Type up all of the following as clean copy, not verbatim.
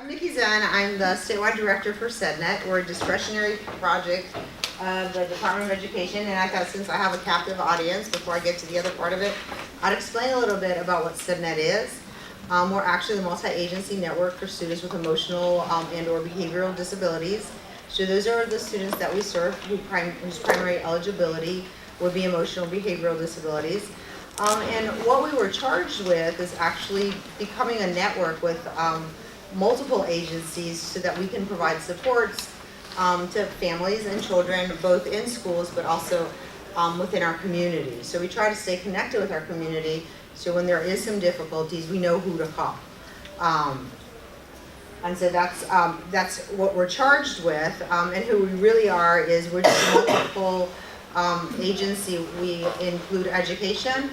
I'm Nikki Zen. I'm the statewide director for SEDNet. We're a discretionary project of the Department of Education, and I thought since I have a captive audience, before I get to the other part of it, I'd explain a little bit about what SEDNet is. We're actually the multi-agency network for students with emotional and or behavioral disabilities. So those are the students that we serve whose primary eligibility would be emotional behavioral disabilities. And what we were charged with is actually becoming a network with multiple agencies so that we can provide supports to families and children, both in schools but also within our community. So we try to stay connected with our community, so when there is some difficulties, we know who to call. And so that's what we're charged with, and who we really are is we're just a multiple agency. We include education,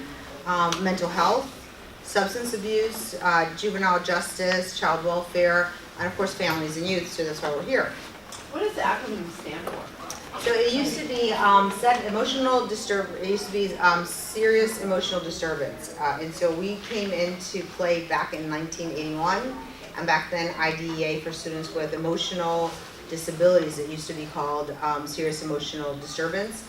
mental health, substance abuse, juvenile justice, child welfare, and of course families and youth, so that's why we're here. What does the acronym stand for? So it used to be serious emotional disturbance, and so we came into play back in 1981, and back then IDEA for students with emotional disabilities, it used to be called serious emotional disturbance.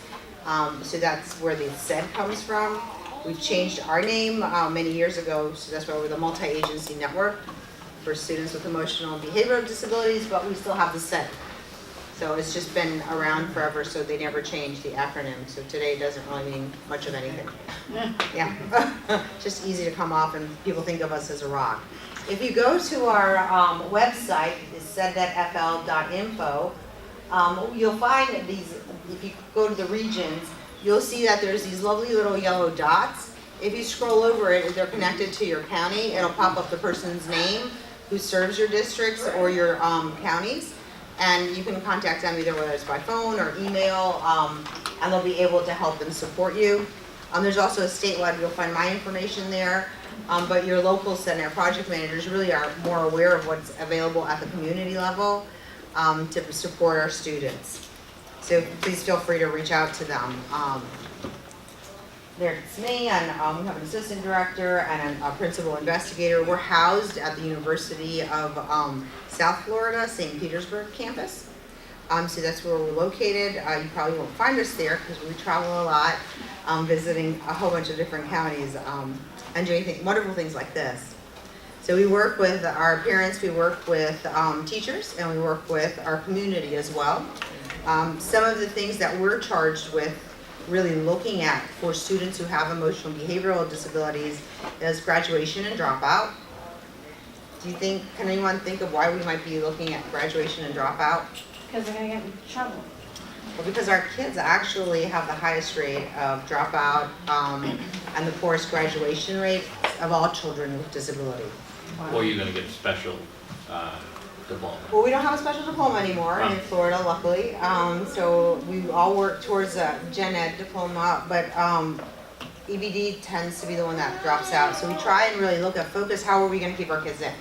So that's where the SED comes from. We've changed our name many years ago, so that's why we're the multi-agency network for students with emotional and behavioral disabilities, but we still have the SED. So it's just been around forever, so they never changed the acronym. So today it doesn't really mean much of anything. Yeah, just easy to come off and people think of us as a rock. If you go to our website, it's sednetfl.info, you'll find these, if you go to the regions, you'll see that there's these lovely little yellow dots. If you scroll over it, they're connected to your county. It'll pop up the person's name who serves your districts or your counties. And you can contact them either whether it's by phone or email, and they'll be able to help and support you. There's also a statewide, you'll find my information there, but your local center project managers really are more aware of what's available at the community level to support our students. So please feel free to reach out to them. There's me, and we have an assistant director and a principal investigator. We're housed at the University of South Florida, St. Petersburg campus. So that's where we're located. You probably won't find us there because we travel a lot, visiting a whole bunch of different counties and doing wonderful things like this. So we work with our parents, we work with teachers, and we work with our community as well. Some of the things that we're charged with really looking at for students who have emotional behavioral disabilities is graduation and dropout. Can anyone think of why we might be looking at graduation and dropout? Because they're going to get in trouble. Well, because our kids actually have the highest rate of dropout and the poorest graduation rate of all children with disability. Or you're going to get special diploma. Well, we don't have a special diploma anymore in Florida, luckily. So we all work towards a gen ed diploma, but EBD tends to be the one that drops out. So we try and really focus, how are we going to keep our kids in?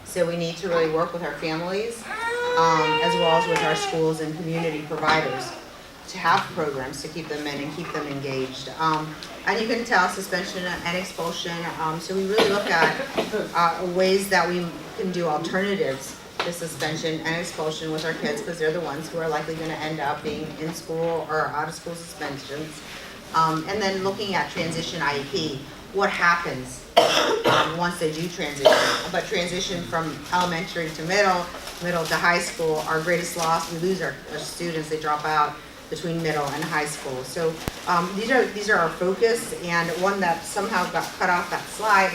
So we need to really work with our families as well as with our schools and community providers to have programs to keep them in and keep them engaged. And you can tell suspension and expulsion. So we really look at ways that we can do alternatives to suspension and expulsion with our kids, because they're the ones who are likely going to end up being in school or out of school suspensions. And then looking at transition IEP, what happens once they do transition. But transition from elementary to middle to high school, our greatest loss, we lose our students, they drop out between middle and high school. So these are our focus, and one that somehow got cut off that slide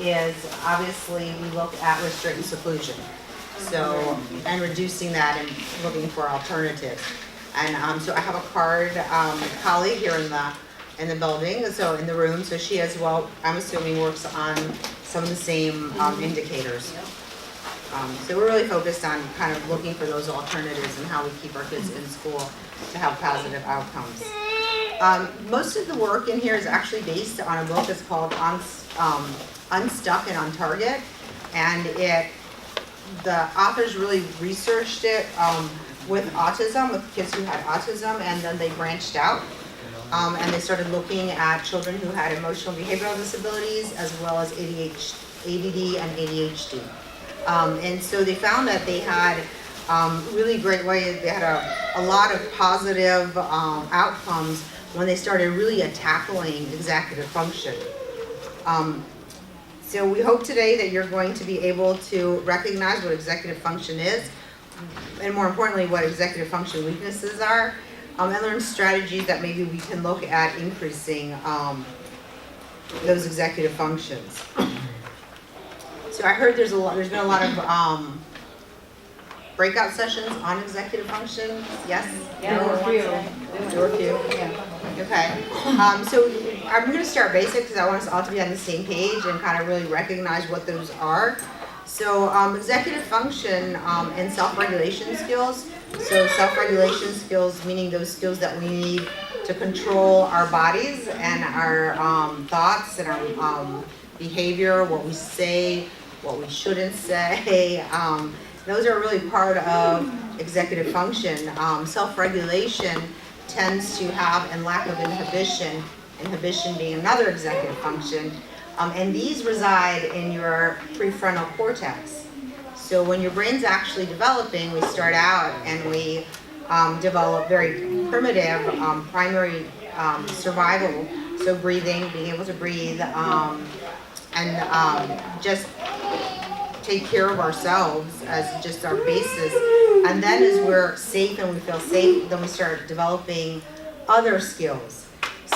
is obviously we look at restraint and seclusion. So, and reducing that and looking for alternatives. And so I have a card colleague here in the building, so in the room, so she as well, I'm assuming, works on some of the same indicators. So we're really focused on kind of looking for those alternatives and how we keep our kids in school to have positive outcomes. Most of the work in here is actually based on a book that's called Unstuck and On Target, and the authors really researched it with autism, with kids who had autism, and then they branched out and they started looking at children who had emotional behavioral disabilities as well as ADD and ADHD. And so they found that they had really great ways, they had a lot of positive outcomes when they started really tackling executive function. So we hope today that you're going to be able to recognize what executive function is, and more importantly, what executive function weaknesses are, and learn strategies that maybe we can look at increasing those executive functions. So I heard there's been a lot of breakout sessions on executive function. Yes? Yeah, there were a few. There were a few. Yeah. Okay. So I'm going to start basic because I want us all to be on the same page and kind of really recognize what those are. So executive function and self-regulation skills. So self-regulation skills, meaning those skills that we need to control our bodies and our thoughts and our behavior, what we say, what we shouldn't say. Those are really part of executive function. Self-regulation tends to have a lack of inhibition being another executive function, and these reside in your prefrontal cortex. So when your brain's actually developing, we start out and we develop very primitive primary survival, so breathing, being able to breathe, and just take care of ourselves as just our basis. And then as we're safe and we feel safe, then we start developing other skills.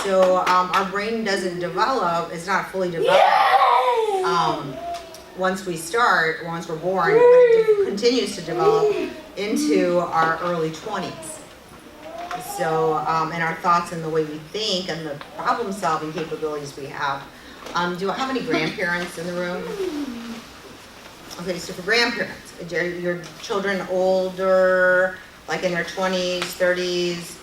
So our brain doesn't develop, it's not fully developed once we're born, but it continues to develop into our early 20s. So, and our thoughts and the way we think and the problem solving capabilities we have. Do I have any grandparents in the room? Okay, so for grandparents, are your children older, like in their 20s, 30s?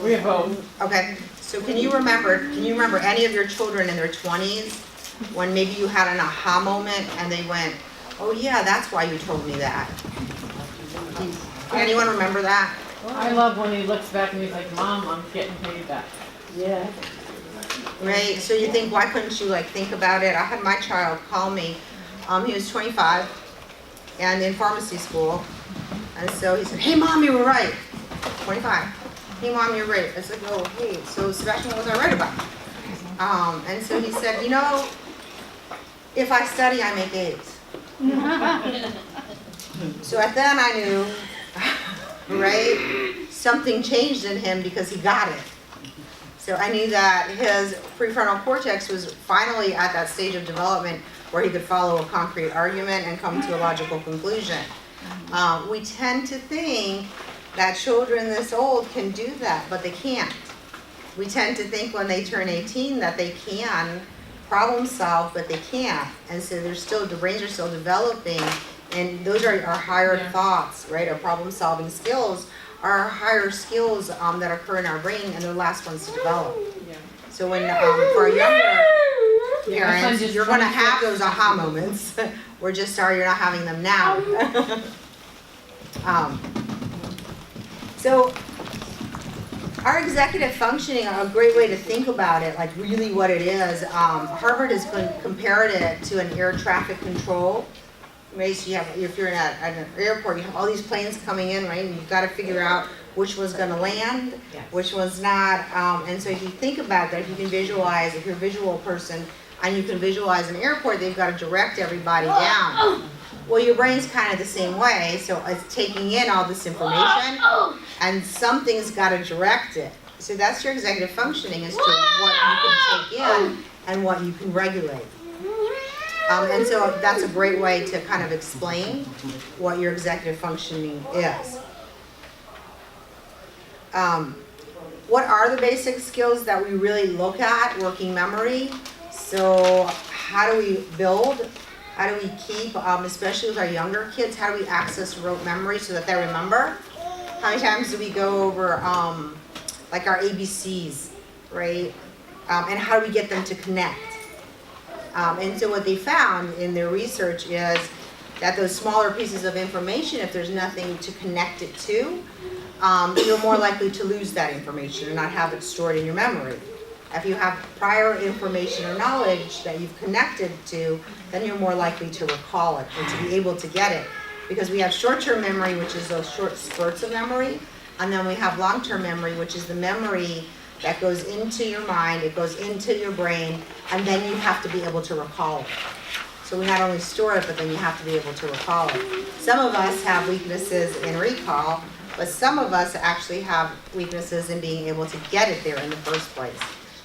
We have both. Okay, so can you remember any of your children in their 20s when maybe you had an aha moment and they went, oh yeah, that's why you told me that? Can anyone remember that? I love when he looks back and he's like, Mom, I'm getting paid back. Yeah. Right, so you think, why couldn't you think about it? I had my child call me. He was 25 and in pharmacy school. And so he said, hey Mom, you were right. 25. Hey Mom, you're right. I said, oh, hey, so Sebastian, what was I right about? And so he said, if I study, I make A's. So at then I knew, right, something changed in him because he got it. So I knew that his prefrontal cortex was finally at that stage of development where he could follow a concrete argument and come to a logical conclusion. We tend to think that children this old can do that, but they can't. We tend to think when they turn 18 that they can problem solve, but they can't. And so the brains are still developing, and those are our higher thoughts, right? Our problem solving skills are our higher skills that occur in our brain, and they're the last ones to develop. Yeah. So when for our younger parents, just you're going to 26. have those aha moments. We're just sorry you're not having them now. So our executive functioning, a great way to think about it, like really what it is, Harvard has compared it to an air traffic control. Right, so you have, if you're at an airport, you have all these planes coming in, right, and you've got to figure out which one's going to land, which one's not, and so if you think about that, if you can visualize, if you're a visual person, and you can visualize an airport, they've got to direct everybody down. Well, your brain's kind of the same way, so it's taking in all this information, and something's got to direct it. So that's your executive functioning, as to what you can take in and what you can regulate. And so that's a great way to kind of explain what your executive functioning is. What are the basic skills that we really look at? Working memory. So how do we build? How do we keep, especially with our younger kids, how do we access rote memory so that they remember? How many times do we go over like our ABCs, right? And how do we get them to connect? And so what they found in their research is that those smaller pieces of information, if there's nothing to connect it to, you're more likely to lose that information and not have it stored in your memory. If you have prior information or knowledge that you've connected to, then you're more likely to recall it and to be able to get it. Because we have short-term memory, which is those short spurts of memory, and then we have long-term memory, which is the memory that goes into your mind, it goes into your brain, and then you have to be able to recall it. So we not only store it, but then you have to be able to recall it. Some of us have weaknesses in recall, but some of us actually have weaknesses in being able to get it there in the first place.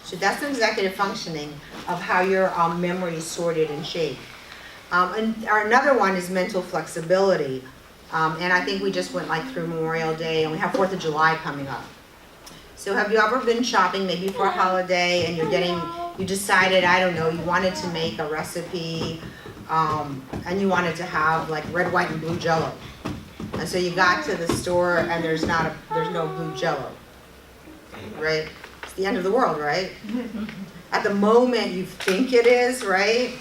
So that's an executive functioning of how your memory is sorted and shaped. And another one is mental flexibility. And I think we just went like through Memorial Day, and we have 4th of July coming up. So have you ever been shopping maybe for a holiday and you decided, I don't know, you wanted to make a recipe and you wanted to have like red, white, and blue Jell-O. And so you got to the store and there's no blue Jell-O, right? It's the end of the world, right? At the moment you think it is, right?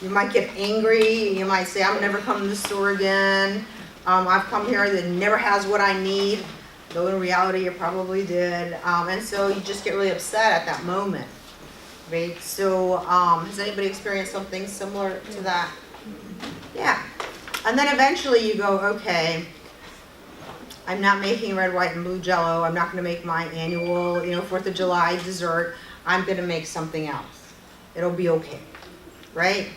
You might get angry, you might say, I'm never coming to the store again. I've come here that never has what I need. Though in reality you probably did. And so you just get really upset at that moment, right? So has anybody experienced something similar to that? Yeah. And then eventually you go, okay, I'm not making red, white, and blue Jell-O. I'm not going to make my annual, 4th of July dessert. I'm going to make something else. It'll be okay, right?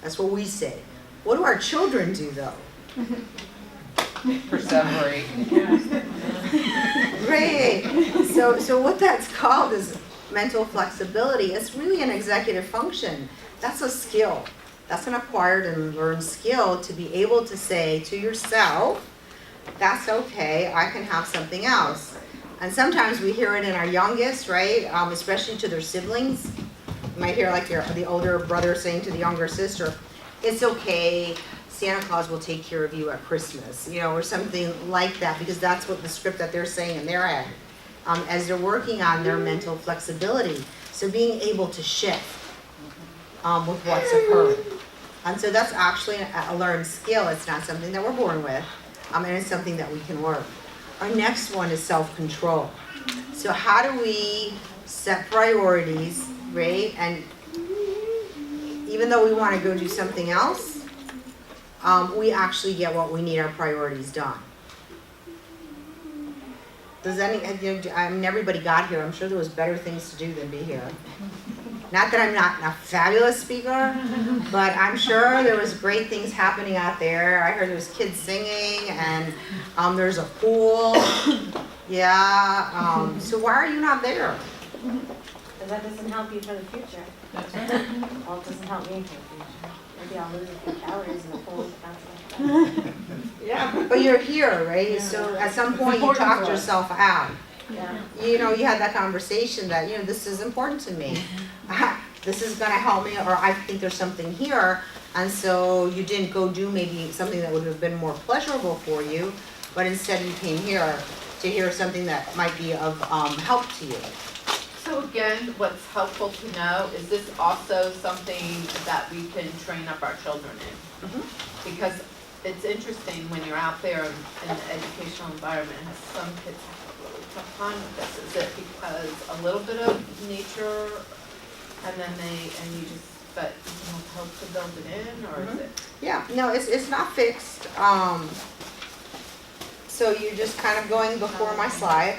That's what we say. What do our children do, though? Perseverate. Right. So what that's called is mental flexibility. It's really an executive function. That's a skill. That's an acquired and learned skill to be able to say to yourself, that's okay, I can have something else. And sometimes we hear it in our youngest, right? Especially to their siblings. You might hear like the older brother saying to the younger sister, it's okay, Santa Claus will take care of you at Christmas, or something like that, because that's what the script that they're saying in their head as they're working on their mental flexibility. So being able to shift with what's occurring. And so that's actually a learned skill. It's not something that we're born with, and it's something that we can work. Our next one is self-control. So how do we set priorities, right? And even though we want to go do something else, we actually get what we need, our priorities done. Everybody got here. I'm sure there was better things to do than be here. Not that I'm not a fabulous speaker, but I'm sure there was great things happening out there. I heard there was kids singing, and there's a pool. Yeah. So why are you not there? Because that doesn't help you for the future. That's right. Well, it doesn't help me for the future. Maybe I'll lose a few calories in the pool, but that's not bad. Yeah. But you're here, right? So at some point you talked yourself out. Yeah. You had that conversation that, this is important to me. This is going to help me, or I think there's something here. And so you didn't go do maybe something that would have been more pleasurable for you, but instead you came here to hear something that might be of help to you. So again, what's helpful to know is this also something that we can train up our children in? Mhm. Because it's interesting when you're out there in the educational environment, some kids have a really tough time with this. Is it because a little bit of nature and then but you help to build it in, or is it? Yeah, no, it's not fixed. So you're just kind of going before my slide.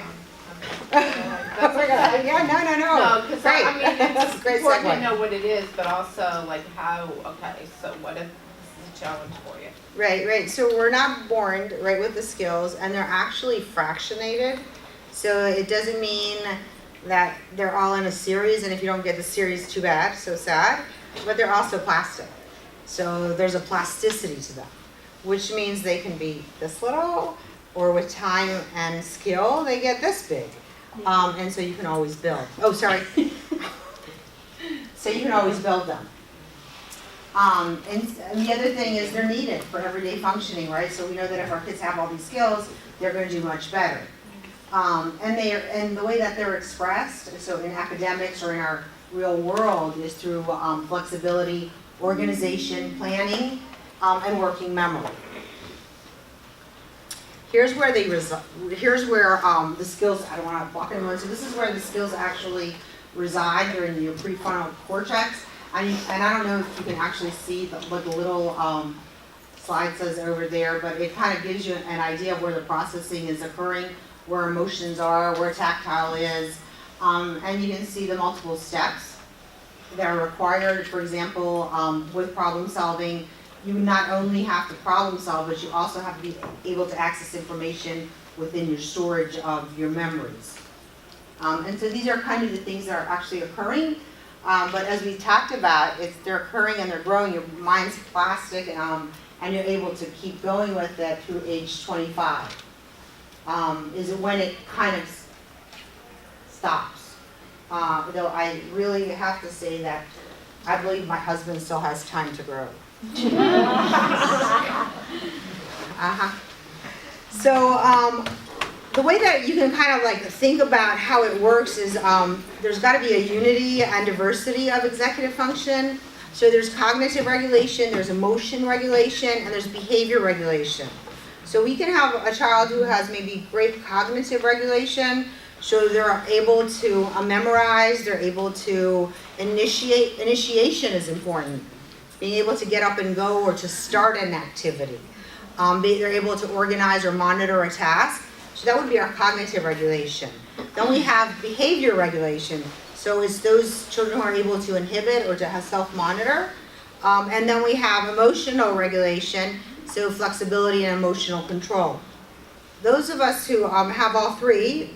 That's okay. Yeah, no. No, because Great. it's Great important segue. to know what it is, but also like so what if this is a challenge for you? Right. So we're not born, right, with the skills, and they're actually fractionated. So it doesn't mean that they're all in a series, and if you don't get the series, too bad, so sad. But they're also plastic. So there's a plasticity to them, which means they can be this little, or with time and skill, they get this big. And so you can always build. Oh, sorry. So you can always build them. And the other thing is they're needed for everyday functioning, right? So we know that if our kids have all these skills, they're going to do much better. And the way that they're expressed, so in academics or in our real world, is through flexibility, organization, planning, and working memory. Here's where the skills, I don't want to walk anyone, so this is where the skills actually reside. They're in your prefrontal cortex. And I don't know if you can actually see what the little slide says over there, but it kind of gives you an idea of where the processing is occurring, where emotions are, where tactile is, and you can see the multiple steps that are required. For example, with problem solving, you not only have to problem solve, but you also have to be able to access information within your storage of your memories. And so these are kind of the things that are actually occurring. But as we talked about, they're occurring and they're growing. Your mind's plastic, and you're able to keep going with it through age 25. Is when it kind of stops. Though I really have to say that I believe my husband still has time to grow. So the way that you can kind of like think about how it works is there's got to be a unity and diversity of executive function. So there's cognitive regulation, there's emotion regulation, and there's behavior regulation. So we can have a child who has maybe great cognitive regulation, so they're able to memorize, they're able to initiate. Initiation is important. Being able to get up and go or to start an activity. They're able to organize or monitor a task. So that would be our cognitive regulation. Then we have behavior regulation. So it's those children who are able to inhibit or to have self-monitor. And then we have emotional regulation, so flexibility and emotional control. Those of us who have all three,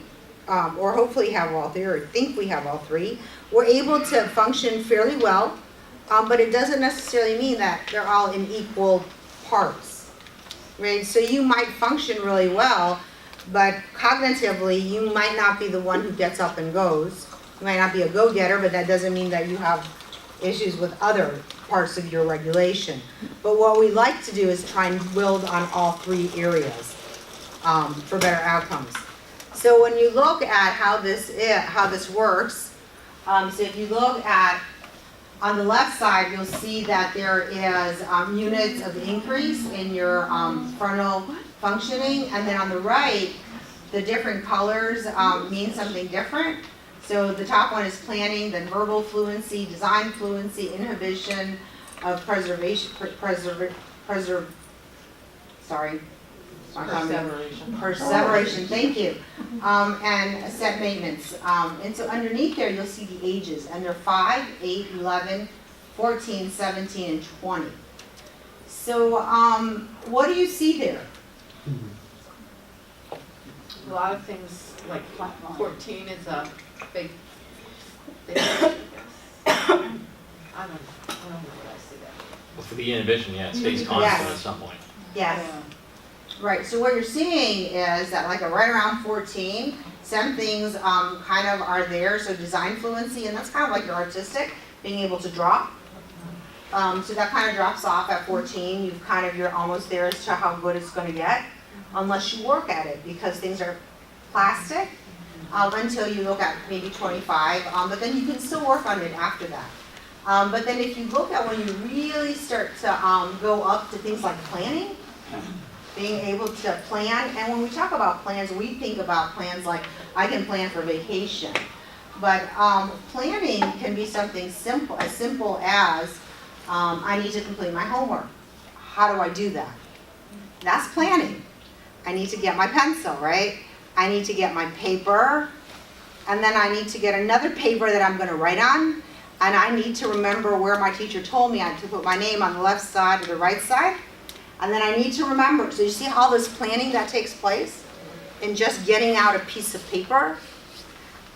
or hopefully have all three, or think we have all three, we're able to function fairly well, but it doesn't necessarily mean that they're all in equal parts, right? So you might function really well, but cognitively, you might not be the one who gets up and goes. You might not be a go-getter, but that doesn't mean that you have issues with other parts of your regulation. But what we like to do is try and build on all three areas for better outcomes. So when you look at how this works, so if you look at on the left side, you'll see that there is units of increase in your frontal functioning, and then on the right, the different colors mean something different. So the top one is planning, then verbal fluency, design fluency, inhibition of perseveration, thank you, and set maintenance. And so underneath there, you'll see the ages, and they're 5, 8, 11, 14, 17, and 20. So what do you see there? A lot of things, like 14 is a big thing, I guess. I don't know what I see there. Well, for the inhibition, yeah, it stays constant at some point. Yes. Right, so what you're seeing is that like right around 14, some things kind of are there, so design fluency, and that's kind of like your artistic, being able to draw. So that kind of drops off at 14. You're almost there as to how good it's going to get, unless you work at it, because things are plastic until you look at maybe 25, but then you can still work on it after that. But then if you look at when you really start to go up to things like planning, being able to plan, and when we talk about plans, we think about plans like I can plan for vacation, but planning can be something simple, as simple as I need to complete my homework. How do I do that? That's planning. I need to get my pencil, right? I need to get my paper, and then I need to get another paper that I'm going to write on, and I need to remember where my teacher told me I had to put my name on the left side or the right side, and then I need to remember. So you see all this planning that takes place in just getting out a piece of paper?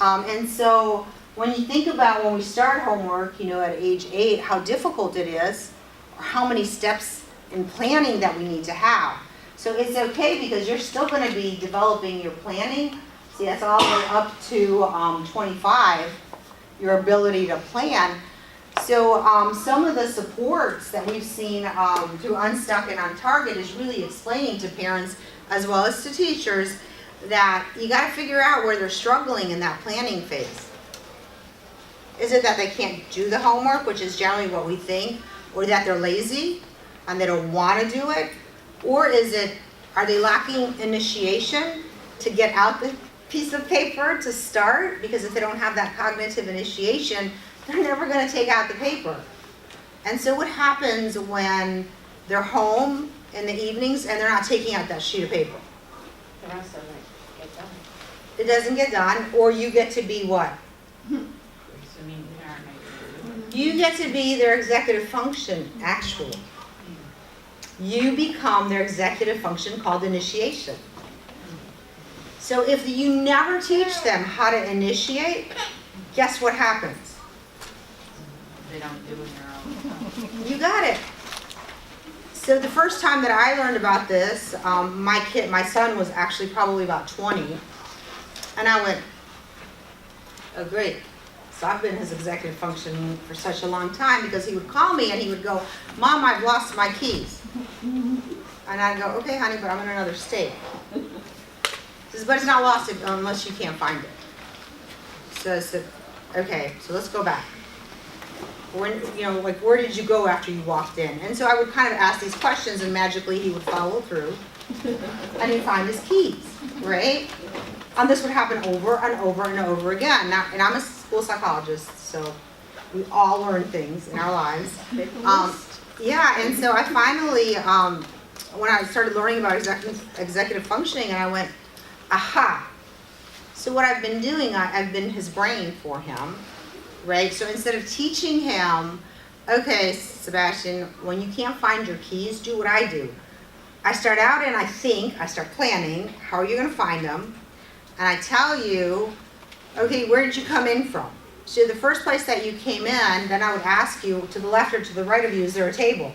And so when you think about when we start homework, at age 8, how difficult it is, or how many steps in planning that we need to have. So it's okay because you're still going to be developing your planning. See, that's all the way up to 25, your ability to plan. So some of the supports that we've seen through Unstuck and On Target is really explaining to parents as well as to teachers that you got to figure out where they're struggling in that planning phase. Is it that they can't do the homework, which is generally what we think, or that they're lazy and they don't want to do it? Or are they lacking initiation to get out piece of paper to start, because if they don't have that cognitive initiation, they're never going to take out the paper. And so what happens when they're home in the evenings and they're not taking out that sheet of paper? The rest of it get done. It doesn't get done, or you get to be what? Assuming parent might be. You get to be their executive function, actually. You become their executive function called initiation. So if you never teach them how to initiate, guess what happens? They don't do it their own. You got it. So the first time that I learned about this, my son was actually probably about 20. And I went, oh great. So I've been his executive function for such a long time, because he would call me and he would go, Mom, I've lost my keys. And I'd go, okay, honey, but I'm in another state. He says, but it's not lost unless you can't find it. So I said, okay, so let's go back. Where did you go after you walked in? And so I would kind of ask these questions, and magically he would follow through and he'd find his keys, right? And this would happen over and over and over again. Now, and I'm a school psychologist, so we all learn things in our lives. Yeah, and so I finally, when I started learning about executive functioning, and I went, aha. So what I've been doing, I've been his brain for him, right? So instead of teaching him, okay, Sebastian, when you can't find your keys, do what I do. I start out and I start planning, how are you going to find them? And I tell you, okay, where did you come in from? So the first place that you came in, then I would ask you, to the left or to the right of you, is there a table?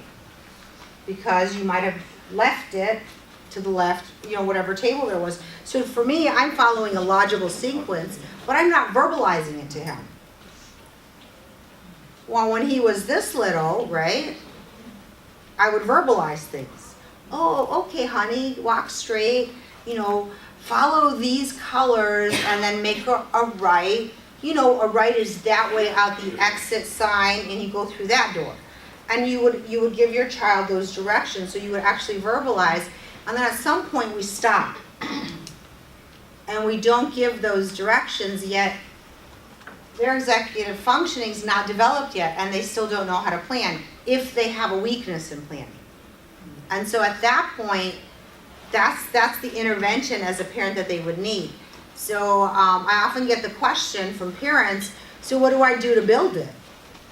Because you might have left it to the left, whatever table there was. So for me, I'm following a logical sequence, but I'm not verbalizing it to him. Well, when he was this little, right, I would verbalize things. Oh, okay, honey, walk straight, follow these colors and then make a right. A right is that way out the exit sign, and you go through that door. And you would give your child those directions, so you would actually verbalize. And then at some point we stop. And we don't give those directions yet. Their executive functioning is not developed yet, and they still don't know how to plan if they have a weakness in planning. And so at that point, that's the intervention as a parent that they would need. So I often get the question from parents, so what do I do to build it?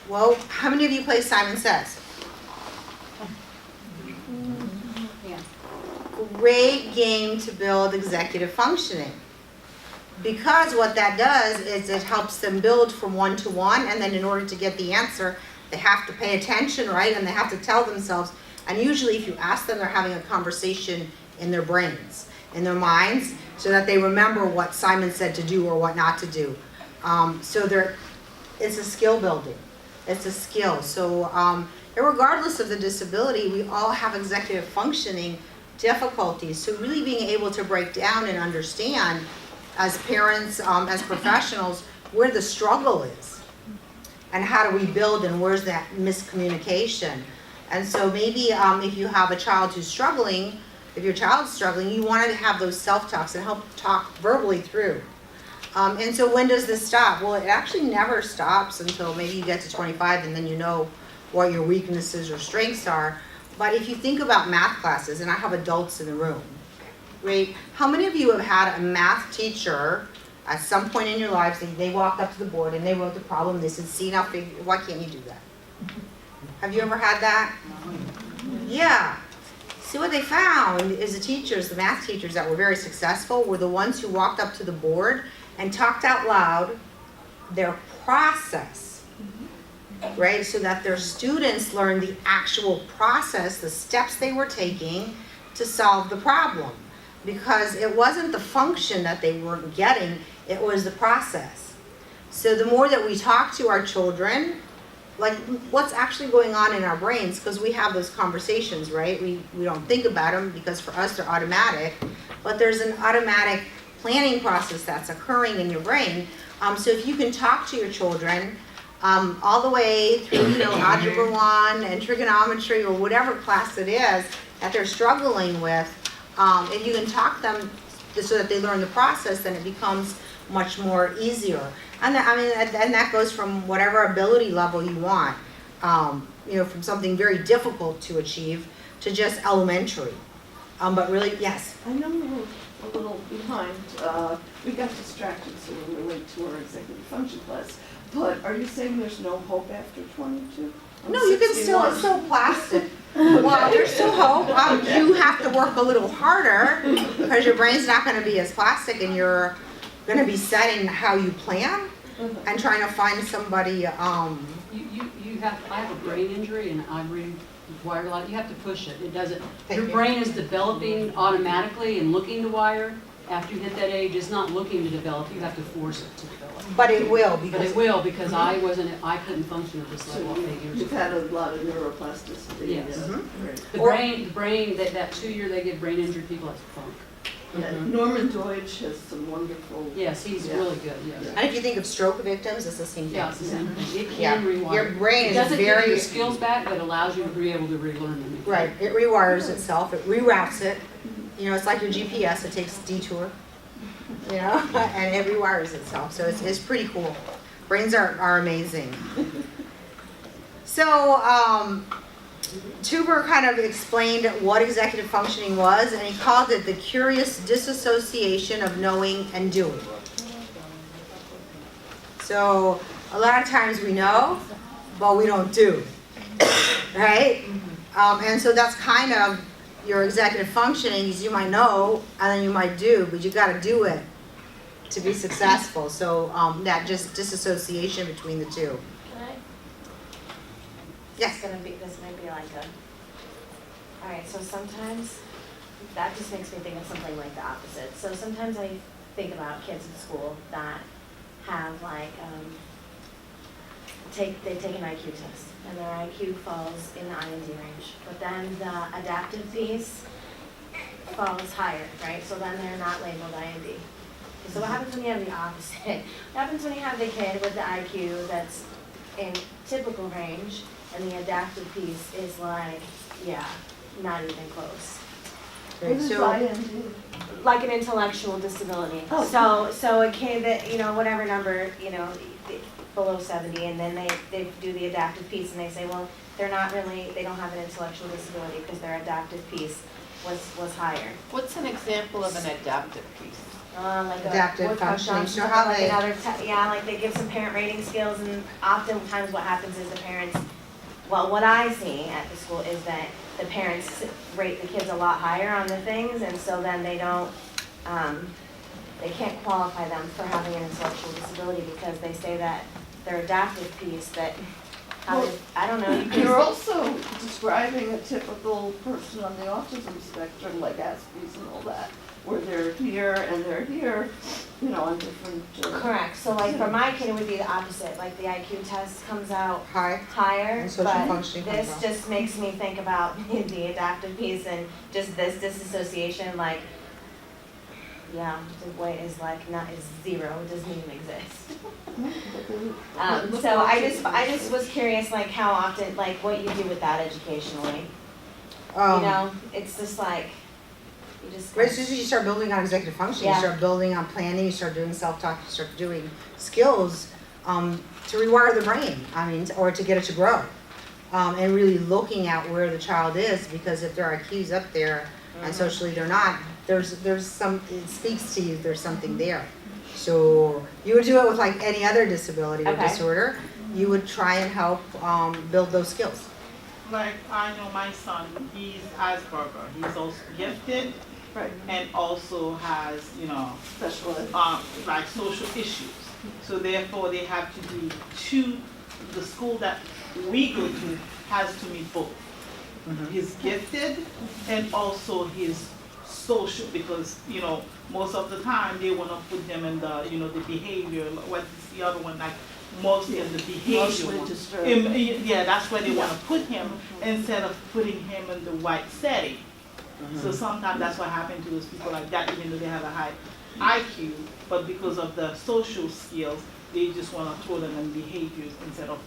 Well, how many of you play Simon Says? Yeah. Great game to build executive functioning. Because what that does is it helps them build from one to one, and then in order to get the answer, they have to pay attention, right? And they have to tell themselves, and usually if you ask them, they're having a conversation in their brains, in their minds, so that they remember what Simon said to do or what not to do. It's a skill building. It's a skill. So regardless of the disability, we all have executive functioning difficulties. So really being able to break down and understand as parents, as professionals, where the struggle is and how do we build, and where's that miscommunication. And so maybe if you have a child who's struggling, if your child's struggling, you want to have those self-talks and help talk verbally through. And so when does this stop? Well, it actually never stops until maybe you get to 25, and then you know what your weaknesses or strengths are. But if you think about math classes, and I have adults in the room, right? How many of you have had a math teacher at some point in your lives, they walked up to the board and they wrote the problem, they said, see, now figure, why can't you do that? Have you ever had that? Yeah. See, what they found is the math teachers that were very successful were the ones who walked up to the board and talked out loud their process, right? So that their students learned the actual process, the steps they were taking to solve the problem. Because it wasn't the function that they weren't getting, it was the process. So the more that we talk to our children, like what's actually going on in our brains, because we have those conversations, right? We don't think about them because for us they're automatic, but there's an automatic planning process that's occurring in your brain. So if you can talk to your children all the way through Algebra 1 and trigonometry or whatever class it is that they're struggling with, if you can talk them so that they learn the process, then it becomes much more easier. And that, I mean, and that goes from whatever ability level you want, you know, from something very difficult to achieve to just elementary. But really, yes. I know we're a little behind. We got distracted, so we were late to our executive function class. But are you saying there's no hope after 22? I'm No, you can still, 61. it's still plastic. Well, there's still hope. You have to work a little harder because your brain's not gonna be as plastic and you're gonna be setting how you plan and trying to find somebody, You have, I have a brain injury and I'm rewired a lot, you have to push it, it doesn't, Thank your you. brain is developing automatically and looking to wire. After you hit that age, it's not looking to develop, you have to force it to develop. but it will But because it will, because I couldn't function at this level 8 years You've ago. had a lot of neuroplasticity. Yes. Yeah. Mhm. Great. The brain, that 2 year they give brain injured people, that's funk. Yeah, Norman Deutsch has some wonderful. Yes, he's Yeah. really good, yes. Yeah. and if you think of stroke victims, it's the same thing. Yeah, it's the same thing. It Yeah. can rewire. Your brain It is doesn't give you very your skills back, but allows you to be able to relearn them. right. It rewires itself. It reroutes it. You know, it's like your GPS. It takes a detour. You know, and it rewires itself. So it's pretty cool. Brains are amazing. So Tuber kind of explained what executive functioning was, and he called it the curious disassociation of knowing and doing. So a lot of times we know, but we don't do, right? And so that's kind of your executive functioning is you might know and then you might do, but you got to do it to be successful. So that just disassociation between the two. Can I? Yes. This might be like a, all right, so sometimes, that just makes me think of something like the opposite. So sometimes I think about kids in school that have like, they take an IQ test and their IQ falls in the IND range, but then the adaptive piece falls higher, right? So then they're not labeled IND. So what happens when you have the opposite? What happens when you have the kid with the IQ that's in typical range and the adaptive piece is like, yeah, not even close. What is So IND? Like an intellectual disability. Oh. So a kid that, you know, whatever number, you know, below 70, and then they do the adaptive piece and they say, well, they're not really, they don't have an intellectual disability because their adaptive piece was higher. What's an example of an adaptive piece? Like Adaptive a work functioning, function, so how like they- another yeah, like they give some parent rating skills, and oftentimes what happens is the parents, well, what I see at the school is that the parents rate the kids a lot higher on the things, and so then they don't, they can't qualify them for having an intellectual disability because they say that their adaptive piece, that, I don't know. You're also describing a typical person on the autism spectrum, like Aspie's and all that, where they're here and they're here, you know, on different. Correct, so like for my kid, it would be the opposite, like the IQ test comes out hi. higher, And social but functioning comes this out. just makes me think about the adaptive piece and just this disassociation, like, yeah, the way is like is zero, it doesn't even exist. So I just was curious, like how often, like what you do with that educationally, you know, it's just like, you just. Right, as soon as you start building on executive function, you Yeah. start building on planning, you start doing self-talk, you start doing skills to rewire the brain, I mean, or to get it to grow. And really looking at where the child is, because if their IQ's up there and socially they're not, there's some, it speaks to you, there's something there. So you would do it with like any other disability or Okay. disorder, you would try and help build those skills. Like, I know my son, he's Asperger, he's also gifted Right, and also has, you know, special ed. like social issues. So therefore, they have to the school that we go to has to meet both. He's gifted and also his social, because, you know, most of the time they want to put him in the, you know, the behavior, what's the other one, like mostly in the behavior Emotionally one. disturbed. Yeah, that's where they want to put him instead of putting him in the right setting. So sometimes that's what happens to those people like that, even though they have a high IQ, but because of the social skills, they just want to throw them in behaviors instead of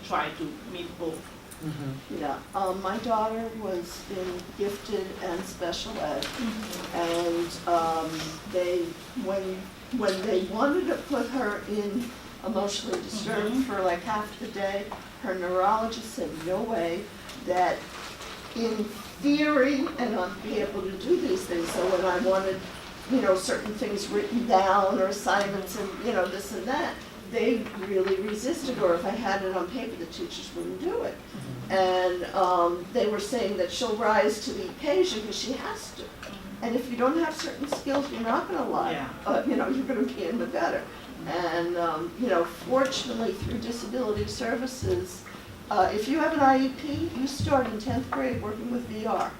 try to meet both. Yeah, my daughter was in gifted and special ed, and they, when they wanted to put her in emotionally disturbed for like half the day, her neurologist said, no way, that in theory, and I'd be able to do these things, so when I wanted, you know, certain things written down or assignments and, you know, this and that, they really resisted, or if I had it on paper, the teachers wouldn't do it. And they were saying that she'll rise to the occasion because she has to. And if you don't have certain skills, you're not gonna lie. You know, you're gonna be in the gutter. And, you know, fortunately through disability services, if you have an IEP, you start in 10th grade working with VR.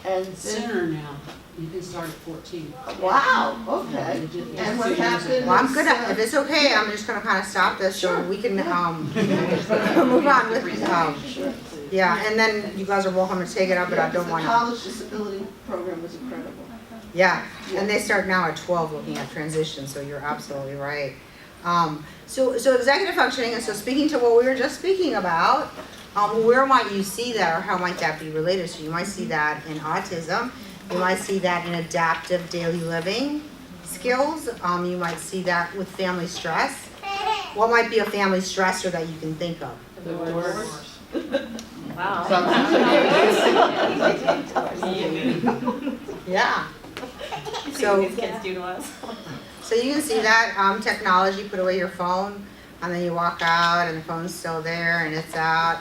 And then, Sooner now, you can start at 14. wow, okay. And what happens? Well, I'm gonna, if it's okay, I'm just gonna kind of stop this so we can, move on with, Sure. yeah, and then you guys are welcome to take it up, but I don't The wanna, college disability program was incredible. yeah. And they start now at 12 looking at transition, so you're absolutely right. So executive functioning, and so speaking to what we were just speaking about, where might you see that, or how might that be related? So you might see that in autism, you might see that in adaptive daily living skills, you might see that with family stress. What might be a family stressor that you can think of? Divorce. Wow. Yeah. So you can see that, technology, put away your phone, and then you walk out and the phone's still there and it's out.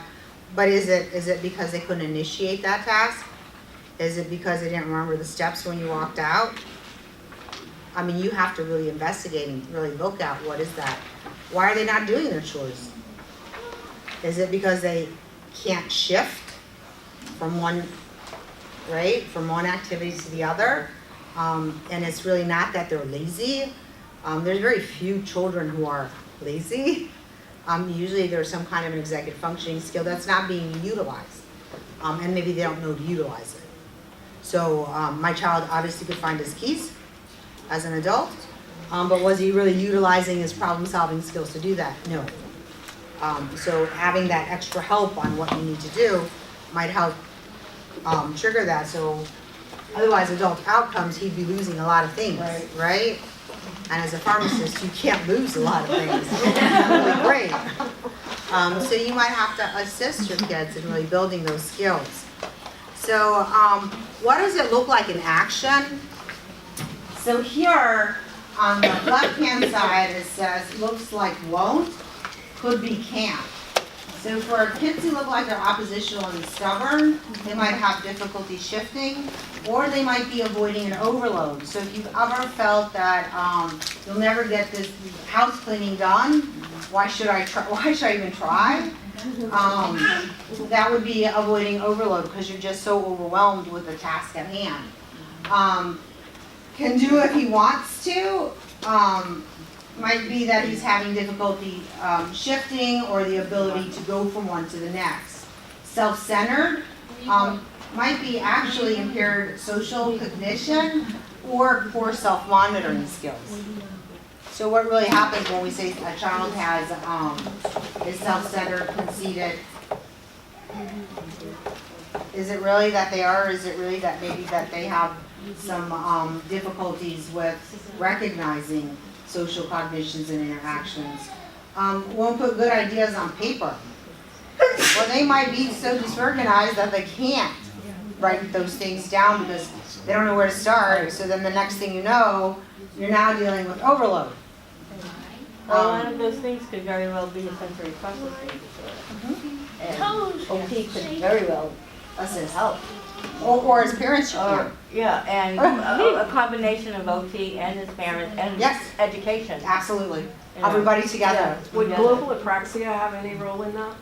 But is it because they couldn't initiate that task? Is it because they didn't remember the steps when you walked out? I mean, you have to really investigate and really look at what is that. Why are they not doing their chores? Is it because they can't shift from one activity to the other? And it's really not that they're lazy. There's very few children who are lazy. Usually there's some kind of an executive functioning skill that's not being utilized. And maybe they don't know to utilize it. So my child obviously could find his keys as an adult, but was he really utilizing his problem-solving skills to do that? No. So having that extra help on what you need to do might help trigger that. So otherwise, adult outcomes, he'd be losing a lot of things, right? And as a pharmacist, you can't lose a lot of things. It's really great. So you might have to assist your kids in really building those skills. So what does it look like in action? So here on the left-hand side, it says, looks like won't, could be can't. So for kids who look like they're oppositional and stubborn, they might have difficulty shifting, or they might be avoiding an overload. So if you've ever felt that you'll never get this house cleaning done, why should I try? Why should I even try? That would be avoiding overload because you're just so overwhelmed with the task at hand. Can do if he wants to. Might be that he's having difficulty shifting or the ability to go from one to the next. Self-centered might be actually impaired social cognition or poor self-monitoring skills. So what really happens when we say a child has is self-centered, conceited? Is it really that they are, or is it really that maybe that they have some difficulties with recognizing social cognitions and interactions? Won't put good ideas on paper. Or they might be so disorganized that they can't write those things down because they don't know where to start. So then the next thing you know, you're now dealing with overload. A lot of those things could very well be a sensory processing disorder. And OT could very well Assist. Help. Or as parents you can. yeah, and a combination of OT and his parents and Yes. education. Absolutely. You know. Everybody together. Would global apraxia have any role in that?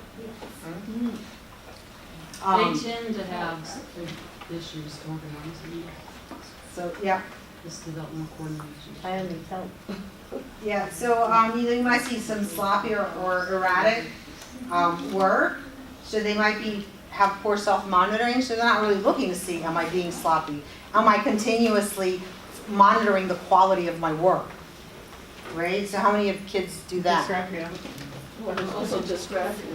They tend to have issues organizing, So, yeah. this developmental coordination. I only tell. Yeah, so you might see some sloppy or erratic work. So they might have poor self-monitoring, so they're not really looking to see, am I being sloppy? Am I continuously monitoring the quality of my work? Right? So how many of kids do that? Well, it's also distracting.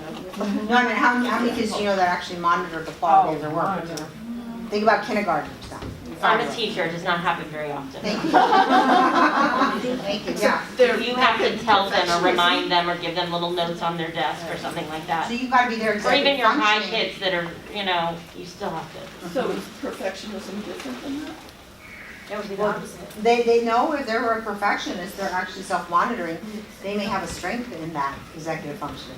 No, I mean, how many kids do you know that actually monitor the quality of their work? Think about kindergartners now. I'm a teacher, it does not happen very often. Thank you. Thank you, yeah. You have to tell them or remind them or give them little notes on their desk or something like So that. you've got to be there Or executive even your high functioning. kids that are, you know, you still have to. So is perfectionism different than that? That would be the Well, opposite. they know if they're a perfectionist, they're actually self-monitoring, they may have a strength in that executive functioning.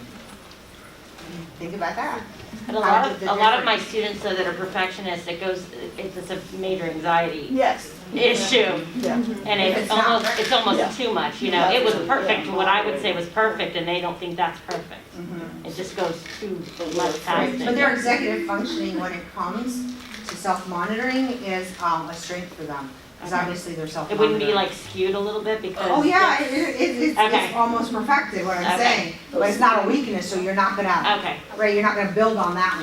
Think about that. And How a the lot of my different- students though that are perfectionists, it's a major anxiety Yes. issue. Yeah. And If it's it's not almost, right. it's almost Yeah. too much, you know, it was perfect, what I would say was perfect, and they don't think that's perfect. It just goes too much past But it. their executive functioning when it comes to self-monitoring is a strength for them, because Okay. obviously they're It self-monitoring. wouldn't be like skewed a little bit because. Oh, yeah, it's Okay. almost perfected, what I'm Okay. saying, but it's not a weakness, so you're not gonna, Okay, right, you're not gonna build on that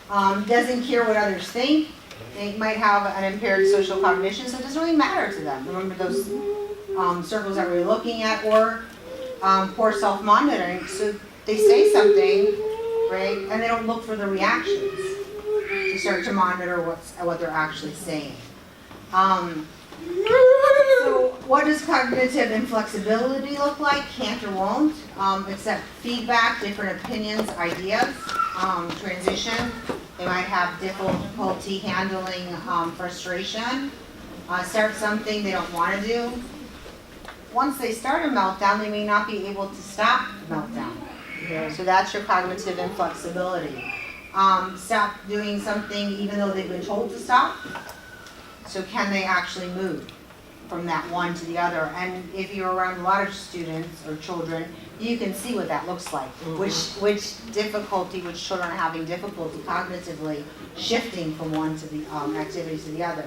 one. Doesn't care what others think, they might have an impaired social cognition, so it doesn't really matter to them. Remember those circles that we were looking at, or poor self-monitoring, so they say something, right, and they don't look for the reactions to start to monitor what they're actually saying. So what does cognitive inflexibility look like? Can't or won't. Accept feedback, different opinions, ideas, transition. They might have difficulty handling frustration. Start something they don't want to do. Once they start a meltdown, they may not be able to stop the meltdown. So that's your cognitive inflexibility. Stop doing something even though they've been told to stop. So can they actually move from that one to the other? And if you're around a lot of students or children, you can see what that looks like. Which children are having difficulty cognitively shifting from one to the activity to the other.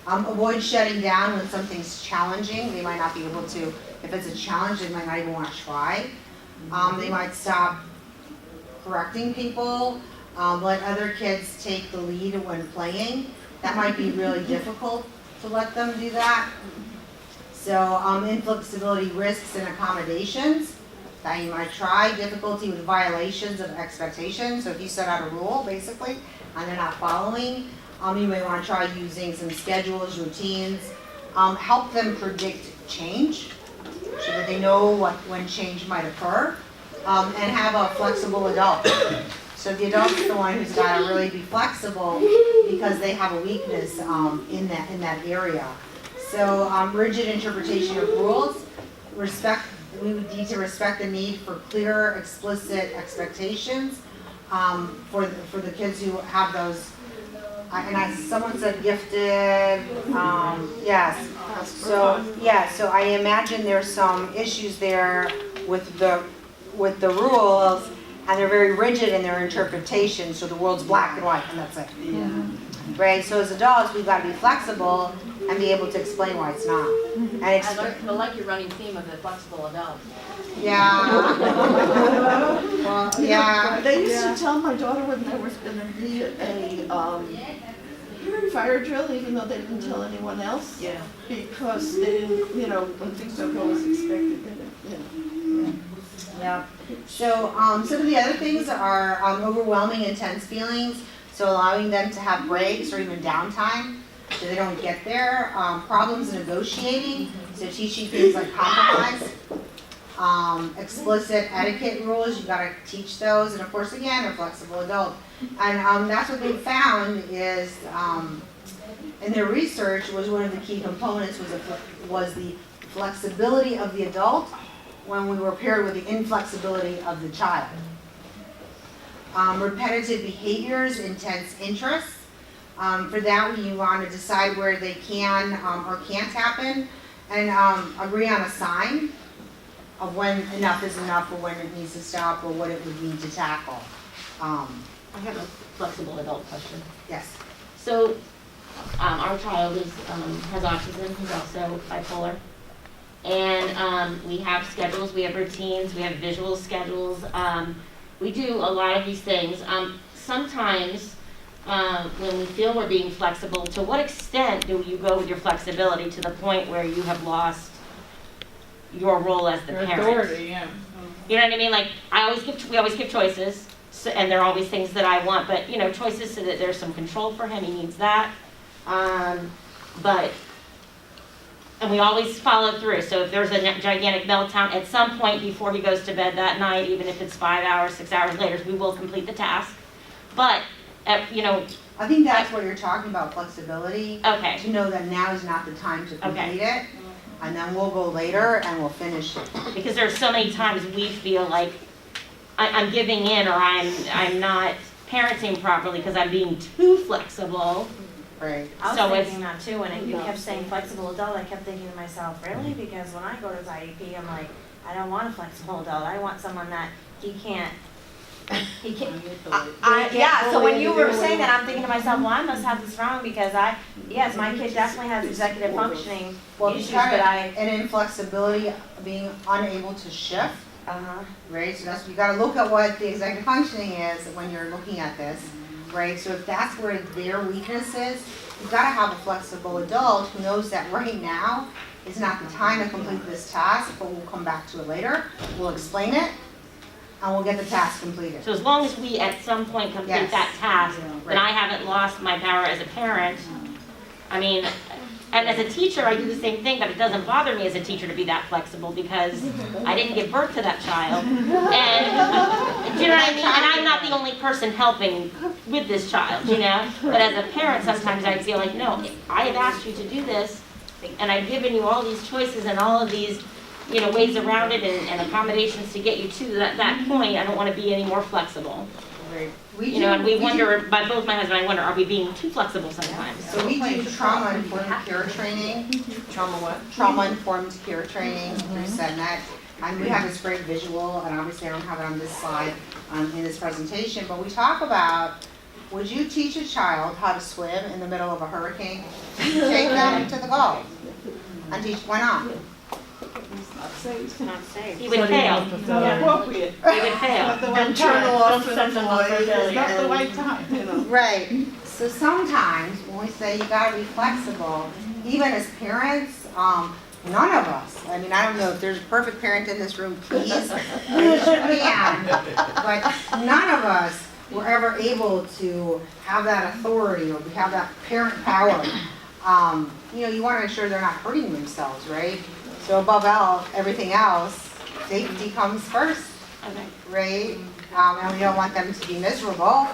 Avoid shutting down when something's challenging. They might not be able to, if it's a challenge, they might not even want to try. They might stop correcting people, let other kids take the lead when playing. That might be really difficult to let them do that. So inflexibility risks and accommodations that you might try. Difficulty with violations of expectations. So if you set out a rule, basically, and they're not following, you may want to try using some schedules, routines. Help them predict change so that they know when change might occur. And have a flexible adult. So the adult's the one who's got to really be flexible because they have a weakness in that area. So rigid interpretation of rules. We would need to respect the need for clear, explicit expectations for the kids who have those. And as someone said, gifted. Yes. So I imagine there's some issues there with the rules. And they're very rigid in their interpretation, so the world's black and white, and that's it. Yeah. Right? So as adults, we've got to be flexible and be able to explain why it's not. And I like your running theme of the flexible adult. Yeah. Well, yeah. They used to tell my daughter when there was going to be a fire drill, even though they didn't tell anyone else. Yeah. Because they didn't, when things don't go as expected, they didn't, Yeah. So some of the other things are overwhelming, intense feelings. So allowing them to have breaks or even downtime so they don't get there. Problems negotiating. So teaching things like compromise. Explicit etiquette rules, you've got to teach those. And of course, again, a flexible adult. And that's what they found is in their research was one of the key components was the flexibility of the adult when we were paired with the inflexibility of the child. Repetitive behaviors, intense interests. For that, you want to decide where they can or can't happen and agree on a sign of when enough is enough or when it needs to stop or what it would need to tackle. I have a flexible adult question. Yes. So, our child has autism, he's also bipolar. And we have schedules, we have routines, we have visual schedules. We do a lot of these things. Sometimes when we feel we're being flexible, to what extent do you go with your flexibility to the point where you have lost your role as the Your parent. authority, yeah. You know what I mean? Like, we always give choices, so, and there are always things that I want, but, you know, choices so that there's some control for him, he needs that. And we always follow through, so if there's a gigantic meltdown, at some point before he goes to bed that night, even if it's 5 hours, 6 hours later, we will complete the task. But, you know, I think that's what you're talking about, flexibility. okay, To know that now is not the time to complete it, and then we'll go later and we'll finish it. because there's so many times we feel like I'm giving in, or I'm not parenting properly because I'm being too flexible. Right. I So was it's- thinking that too, when you kept saying flexible adult, I kept thinking to myself, really? Because when I go to his IEP, I'm like, I don't want a flexible adult, I want someone that he can't. Yeah, so when you were saying that, I'm thinking to myself, well, I must have this wrong, because yes, my kid definitely has executive functioning Well, issues, try but and inflexibility, being unable to shift, uh-huh. right? So that's, you gotta look at what the executive functioning is when you're looking at this, right? So if that's where their weakness is, you've gotta have a flexible adult who knows that right now is not the time to complete this task, but we'll come back to it later, we'll explain it, and we'll get the task completed. So as long as we at some point complete Yes. that task, Right. then I haven't lost my power as a parent. I mean, and as a teacher, I do the same thing, but it doesn't bother me as a teacher to be that flexible because I didn't give birth to that child. And, do you know what I mean? And I'm not the only person helping with this child, you know? But as a parent, sometimes I feel like, no, I have asked you to do this, and I've given you all these choices and all of these, you know, ways around it and accommodations to get you to that point. I don't want to be any more flexible. You know, and we wonder, by both my husband and I wonder, are we being too flexible sometimes? So we do trauma-informed care training. Trauma what? Trauma-informed care training through SEDNet. And we have this great visual, and obviously I don't have it on this slide in this presentation, but we talk about, would you teach a child how to swim in the middle of a hurricane? Take them to the Gulf and teach, why not? It's not safe. He would fail. It's not appropriate. He would fail. Not the right Turtle time. off for the boy. It's not the right time, you know. Right. So sometimes when we say you gotta be flexible, even as parents, none of us, I mean, I don't know if there's a perfect parent in this room, please, raise your hand, but none of us were ever able to have that authority or have that parent power. You know, you wanna make sure they're not hurting themselves, right? So above everything else, safety comes first, right? And we don't want them to be miserable.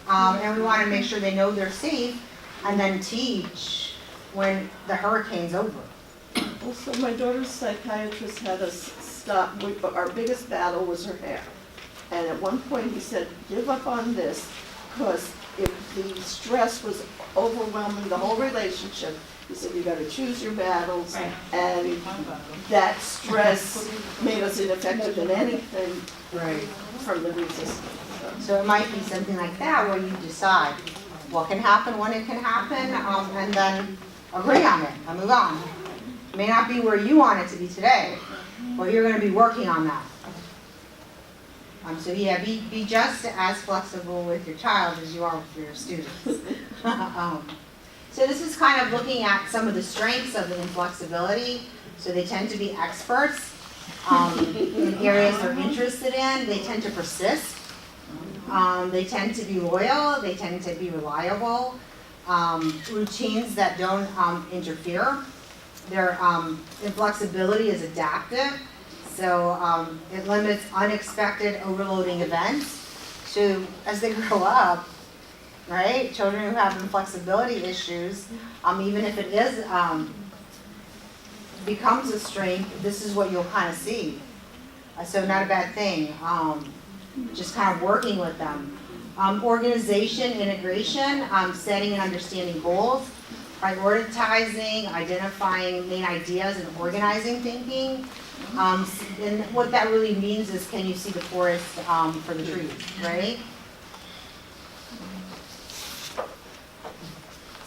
And we want to make sure they know they're safe and then teach when the hurricane's over. Well, so my daughter's psychiatrist had us stop, our biggest battle was her hair. And at one point he said, give up on this, because if the stress was overwhelming the whole relationship, he said, you gotta choose your battles, Right. and that stress made us ineffective in anything Right. from the resistance. So it might be something like that where you decide what can happen, when it can happen, and then agree on it and move on. It may not be where you want it to be today, but you're gonna be working on that. So yeah, be just as flexible with your child as you are with your students. So this is kind of looking at some of the strengths of the inflexibility. So they tend to be experts in areas they're interested in. They tend to persist. They tend to be loyal. They tend to be reliable. Routines that don't interfere. Their inflexibility is adaptive. So it limits unexpected overloading events. So as they grow up, right, children who have inflexibility issues, even if it is becomes a strength, this is what you'll kind of see. So not a bad thing. Just kind of working with them. Organization, integration, setting and understanding goals, prioritizing, identifying main ideas, and organizing thinking. And what that really means is, can you see the forest for the trees, right?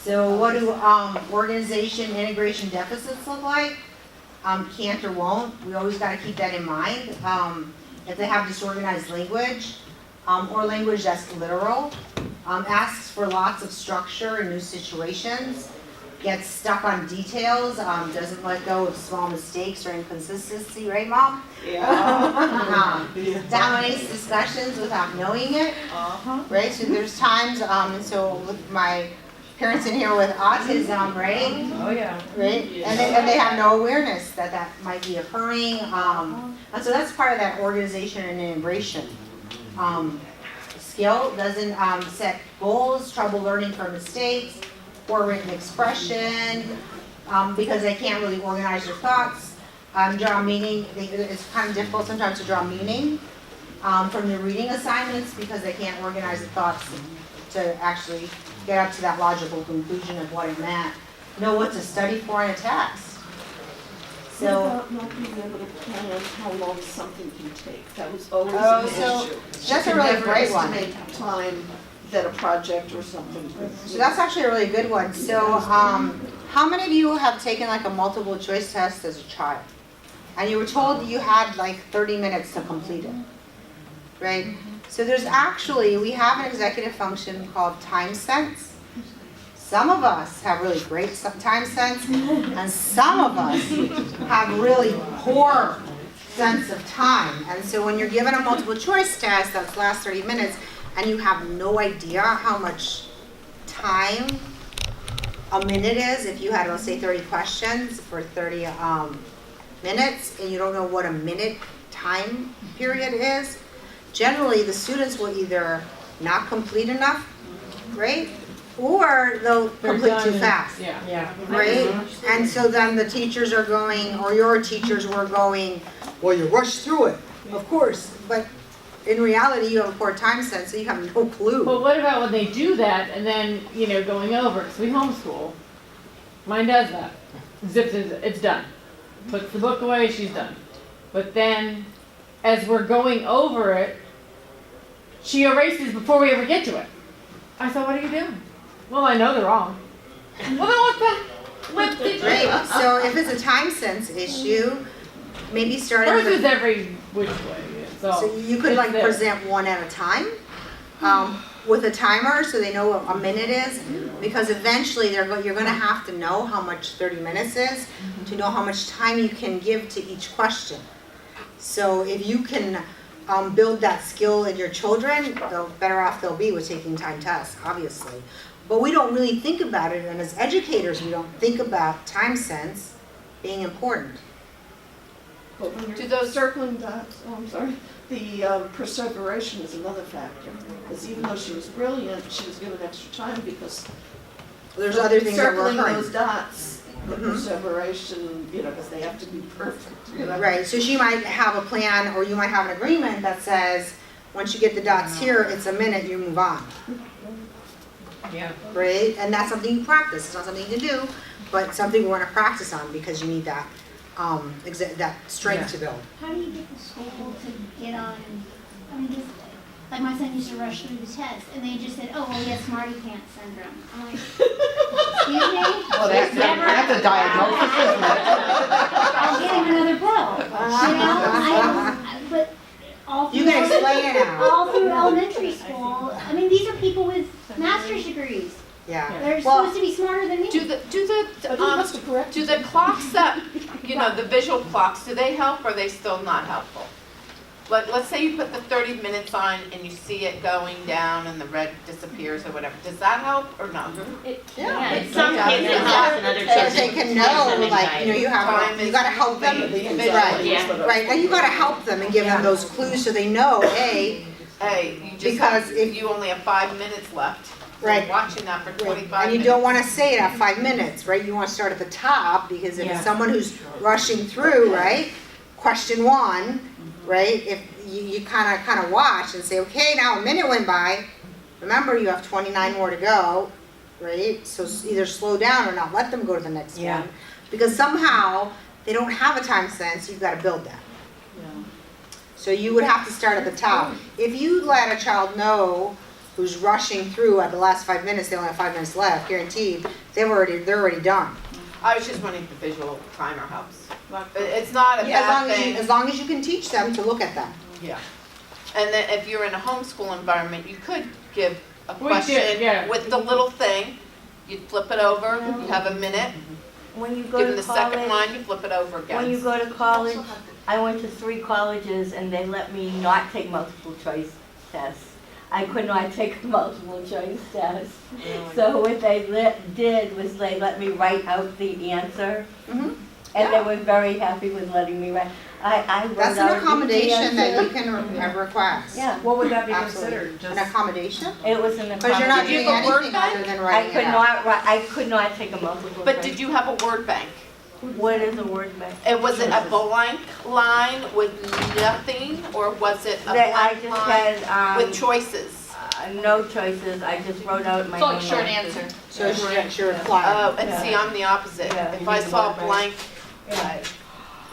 So what do organization, integration deficits look like? Can't or won't. We always got to keep that in mind. If they have disorganized language, or language that's literal, asks for lots of structure in new situations, gets stuck on details, doesn't let go of small mistakes or inconsistency, right, Mom? Yeah. Dominates discussions without knowing it, right? So there's times, and so with my parents in here with autism, right? Oh, yeah. Right? And they have no awareness that that might be occurring. And so that's part of that organization and integration. Skill doesn't set goals, trouble learning from mistakes, poor written expression, because they can't really organize their thoughts. Draw meaning, it's kind of difficult sometimes to draw meaning from the reading assignments because they can't organize the thoughts to actually get up to that logical conclusion of what it meant. Know what to study for in a test. What So, about not being able to plan how long something can take? That was always Oh, an so issue. that's a really great one. She could never estimate time that a project or something. So that's actually a really good one. So, how many of you have taken like a multiple choice test as a child? And you were told you had like 30 minutes to complete it, right? So there's actually, we have an executive function called time sense. Some of us have really great time sense, and some of us have really poor sense of time. And so when you're given a multiple choice test that's last 30 minutes, and you have no idea how much time a minute is, if you had, let's say, 30 questions for 30 minutes, and you don't know what a minute time period is, generally the students will either not complete enough, right? Or they'll complete too fast, Yeah. right? And so then the teachers are going, or your teachers were going, well, you rushed through it, of course, but in reality, you have a poor time sense, so you have no clue. But what about when they do that and then, going over, because we homeschool, mine does that. Zips it, it's done. Puts the book away, she's done. But then, as we're going over it, she erases before we ever get to it. I said, what are you doing? Well, I know they're wrong. Well, then what did you Right, do? so if it's a time sense issue, maybe starting Hers with is every which way. so you could it's like there. present one at a time with a timer so they know what a minute is, because eventually you're going to have to know how much 30 minutes is to know how much time you can give to each question. So if you can build that skill in your children, the better off they'll be with taking time tests, obviously. But we don't really think about it, and as educators we don't think about time sense being important. But when Do you're those- circling that, the perseveration is another factor. Because even though she was brilliant, she was given extra time because There's other things that were circling occurring. those dots, the Mhm. perseveration, because they have to be perfect, Right, so she might have a plan, or you might have an agreement that says, once you get the dots here, it's a minute, you move on, Yeah. right? And that's something you practice, it's not something you can do, but something we wanna practice on because you need that, that strength to build. How do you get the school to get on, just, like my son used to rush through the test, and they just said, oh, well, he has smarty pants syndrome. I'm like, excuse me? Well, that's a diagnosis, isn't it? I'll get him another pill, but all through. You can explain it now. All through elementary school, these are people with master's degrees. Yeah. They're Well, supposed to be smarter than me. Do But he has to correct the clocks that, the visual clocks, do they help or are they still not helpful? Let's say you put the 30 minutes on and you see it going down and the red disappears or whatever. Does that help or not? Yeah, it's some kids it helps and other so kids they it can gives know, them like, anxiety. you gotta help them, right, Yeah. right, and you gotta help them and give them those clues so they know, hey, Hey, you just, Because if- you only have 5 minutes left. Right. You're watching that for 25 minutes. and you don't wanna say it at 5 minutes, right? You wanna start at the top, because if it's someone who's rushing through, right? Question 1, right? If you kinda watch and say, okay, now a minute went by, remember you have 29 more to go, right? So either slow down or not let them go to the next one. Because somehow, they don't have a time sense, you've gotta build that. So you would have to start at the top. If you let a child know who's rushing through at the last 5 minutes, they only have 5 minutes left, guaranteed, they're already done. I was just wondering if the visual timer helps. It's not a Yeah, bad thing. as long as you can teach them to look at them. Yeah. And then if you're in a homeschool environment, you could give a We did, question yeah. with the little thing You flip it over, you have a minute, When you go give them to the second college, line, you flip it over when you again. go to college, I went to 3 colleges and they let me not take multiple choice tests. I could not take a multiple choice test. So what they did was they let me write out the answer. Mhm. And they were very happy with letting me write. I wrote That's out an the accommodation that answer. you can request. Yeah, What would that be Absolutely. considered? An accommodation? it was an Because you're not accommodation. doing you have a word anything bank? other than I writing could it out. not write, I could not take a multiple But choice. did you have a word bank? What is a word bank? It was it a blank line with nothing, or was it a That I blank just line had, with choices? no choices, I just wrote out my It's own like short answer. answer. So it's your reply. Oh, and see, I'm the opposite. Yeah, If you I need a saw word bank. blank,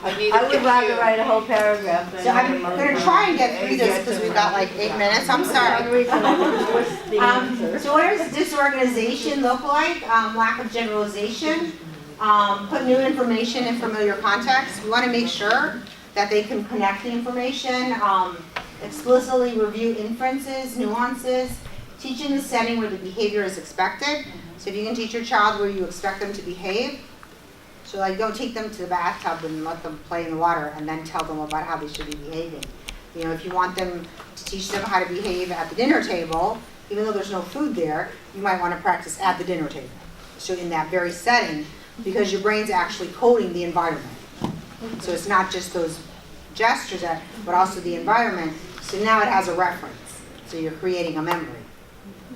I need I to would give rather you. write a whole paragraph than. So I'm write a gonna multiple. try and get through this because we've got like 8 minutes, I'm For some sorry. reason, I would twist the answer. So what does disorganization look like? Lack of generalization. Put new information in familiar context. We want to make sure that they can connect the information. Explicitly review inferences, nuances. Teach in the setting where the behavior is expected. So if you can teach your child where you expect them to behave. So like don't take them to the bathtub and let them play in the water and then tell them about how they should be behaving. You know, if you want them to teach them how to behave at the dinner table, even though there's no food there, you might want to practice at the dinner table. So in that very setting, because your brain's actually coding the environment. So it's not just those gestures, but also the environment. So now it has a reference. So you're creating a memory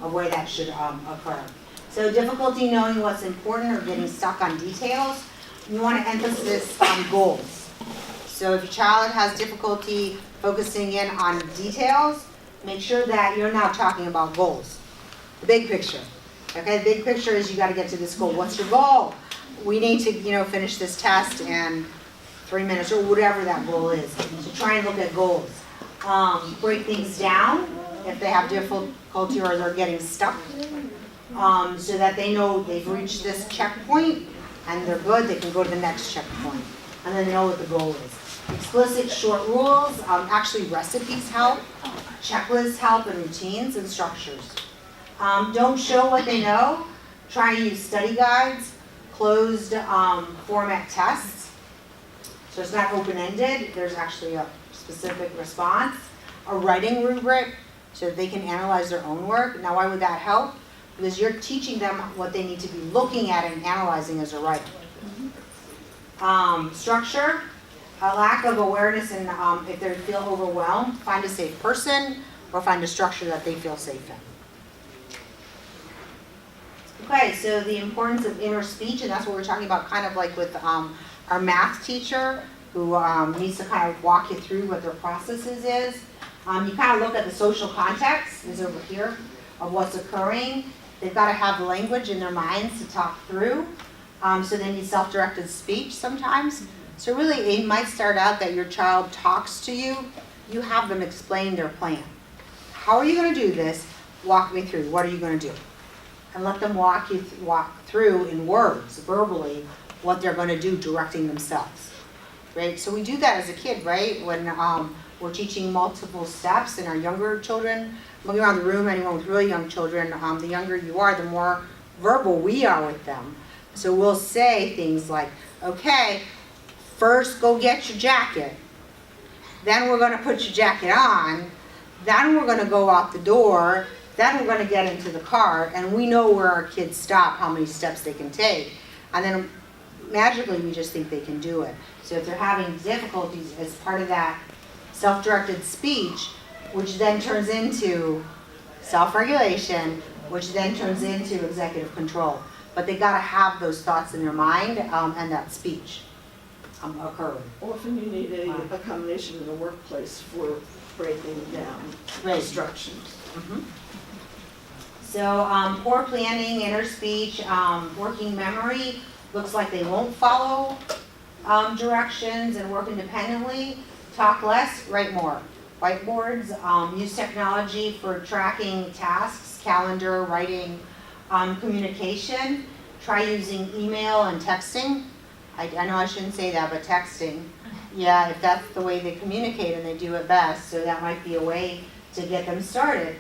of where that should occur. So difficulty knowing what's important or getting stuck on details. You want to emphasis on goals. So if your child has difficulty focusing in on details, make sure that you're now talking about goals. The big picture. Okay, the big picture is you got to get to this goal. What's your goal? We need to, finish this test in 3 minutes or whatever that goal is. So try and look at goals. Break things down if they have difficulty or they're getting stuck, so that they know they've reached this checkpoint and they're good. They can go to the next checkpoint, and then they know what the goal is. Explicit short rules. Actually, recipes help. Checklists help, and routines and structures. Don't show what they know. Try and use study guides. Closed format tests. So it's not open-ended. There's actually a specific response. A writing rubric so that they can analyze their own work. Now, why would that help? Because you're teaching them what they need to be looking at and analyzing as a writer. Structure. A lack of awareness and if they feel overwhelmed, find a safe person or find a structure that they feel safe in. Okay, so the importance of inner speech, and that's what we're talking about kind of like with our math teacher who needs to kind of walk you through what their processes is. You kind of look at the social context, is over here, of what's occurring. They've got to have the language in their minds to talk through. So they need self-directed speech sometimes. So really it might start out that your child talks to you, you have them explain their plan. How are you going to do this? Walk me through. What are you going to do? And let them walk through in words, verbally, what they're going to do, directing themselves. Right? So we do that as a kid, right? When we're teaching multiple steps in our younger children. Looking around the room, anyone with really young children, the younger you are, the more verbal we are with them. So we'll say things like, okay, first go get your jacket. Then we're going to put your jacket on. Then we're going to go out the door. Then we're going to get into the car, and we know where our kids stop, how many steps they can take. And then magically we just think they can do it. So if they're having difficulties as part of that self-directed speech, which then turns into self-regulation, which then turns into executive control. But they got to have those thoughts in their mind and that speech occurring. Often you need a combination in the workplace for breaking down instructions. Mm-hmm. So poor planning, inner speech, working memory, looks like they won't follow directions and work independently. Talk less, write more. Whiteboards, use technology for tracking tasks, calendar, writing, communication. Try using email and texting. I know I shouldn't say that, but texting. Yeah, if that's the way they communicate and they do it best, so that might be a way to get them started.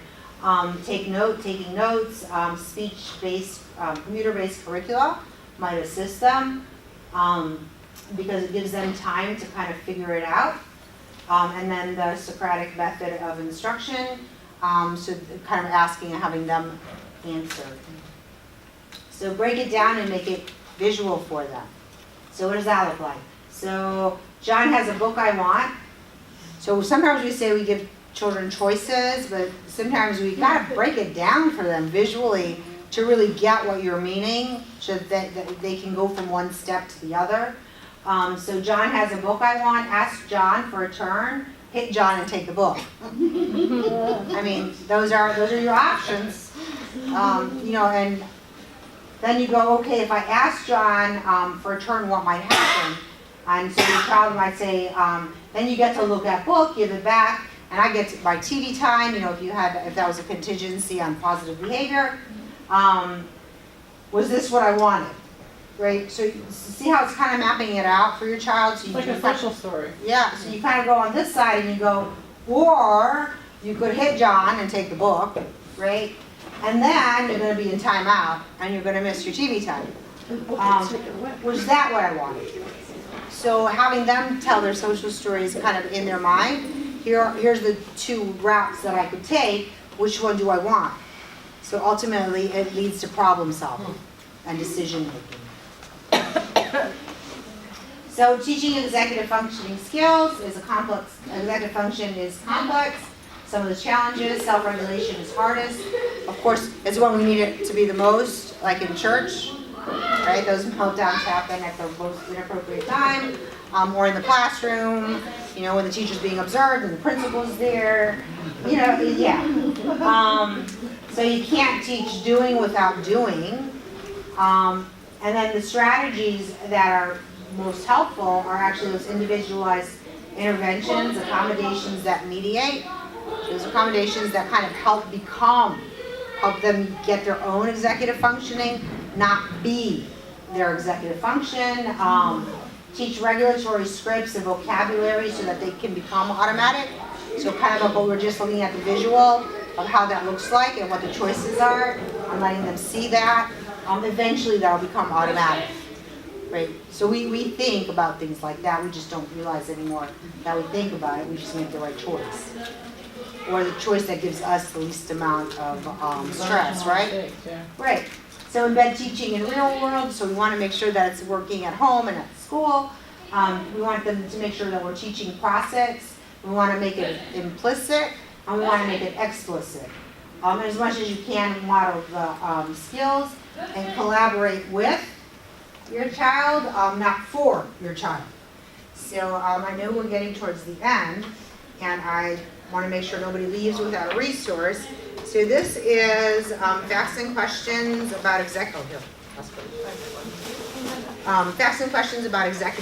taking notes, speech-based, computer-based curricula might assist them, because it gives them time to kind of figure it out. And then the Socratic Method of instruction, so kind of asking and having them answer. So break it down and make it visual for them. So what does that look like? So John has a book I want. So sometimes we say we give children choices, but sometimes we gotta break it down for them visually to really get what you're meaning, so that they can go from one step to the other. So John has a book I want, ask John for a turn, hit John and take the book. I mean, those are your options. And then you go, okay, if I ask John for a turn, what might happen? And so your child might say, then you get to look at book, give it back, and I get my TV time, if that was a contingency on positive behavior. Was this what I wanted? Right, so you see how it's kind of mapping it out for your child? So you It's like a social story. Yeah, so you kind of go on this side and you go, or you could hit John and take the book, right? And then you're going to be in timeout and you're going to miss your TV time. Was that what I wanted? So having them tell their social stories kind of in their mind, here's the two routes that I could take, which one do I want? So ultimately it leads to problem solving and decision making. So teaching executive functioning skills is executive function is complex. Some of the challenges, self-regulation is hardest. Of course, it's when we need it to be the most, like in church, right? Those meltdowns happen at the most inappropriate time, or in the classroom, when the teacher's being observed and the principal's there, so you can't teach doing without doing. And then the strategies that are most helpful are actually those individualized interventions, accommodations that mediate. Those accommodations that kind of help them get their own executive functioning, not be their executive function. Teach regulatory scripts and vocabulary so that they can become automatic. So kind of like what we were just looking at, the visual of how that looks like and what the choices are, and letting them see that. Eventually that'll become automatic, right? So we think about things like that. We just don't realize anymore that we think about it. We just make the right choice. Or the choice that gives us the least amount of stress, right? Right. So embed teaching in real world. So we want to make sure that it's working at home and at school. We want them to make sure that we're teaching process. We want to make it implicit, and we want to make it explicit. As much as you can, model the skills and collaborate with your child, not for your child. So I know we're getting towards the end, and I want to make sure nobody leaves without a resource. So this is facts and questions about executive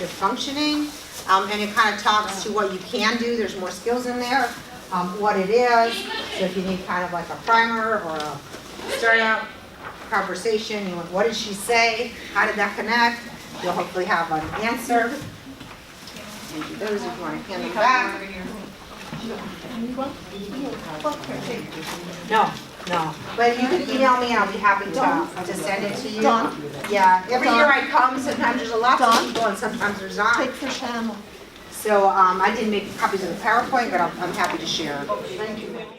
functioning, and it kind of talks to what you can do. There's more skills in there, what it is. So if you need kind of like a primer or a startup conversation, what did she say? How did that connect? You'll hopefully have an answer. And those if you want to hand them back. No. But you can email me and I'll be happy to send it to you. Yeah, every year I come, sometimes there's a lot of people and sometimes there's not. Take for channel. So I didn't make copies of the PowerPoint, but I'm happy to share. Thank you.